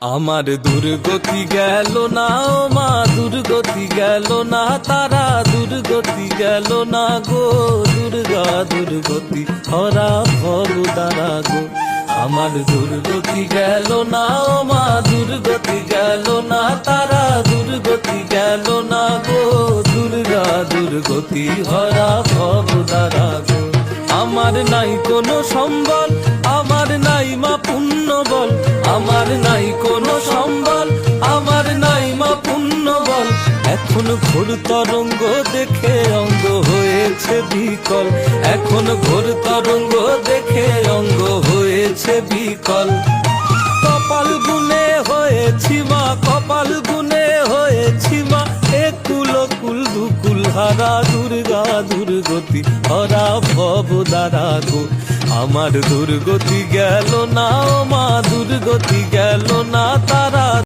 আমার দুর্গতি গেল না ও মা, দুর্গতি গেল না, তারা দুর্গতি গেল না গো। দুর্গা দুর্গতি হরা ভব দ্বারা গো। আমার দুর্গতি গেল না ও মা, দুর্গতি গেল না, তারা দুর্গতি গেল না গো। দুর্গা দুর্গতি হরা ভব দ্বারা গো। আমার নাই কোনো সম্বল, আমার নাই মা পুণ্য বল, আমার নাই কোনো সম্বল, আমার নাই মা পুণ্য বল। এখন ঘোর তরঙ্গ দেখে অঙ্গ হয়েছে বিকল, এখন ঘোর তরঙ্গ দেখে অঙ্গ হয়েছে বিকল। কপাল গুনে হয়েছি মা, কপাল গুনে হয়েছি মা, একুল কুল দুকুল হারা। দুর্গা দুর্গতি হরা ভব দ্বারা গো। আমার দুর্গতি গেল না ও মা, দুর্গতি গেল না,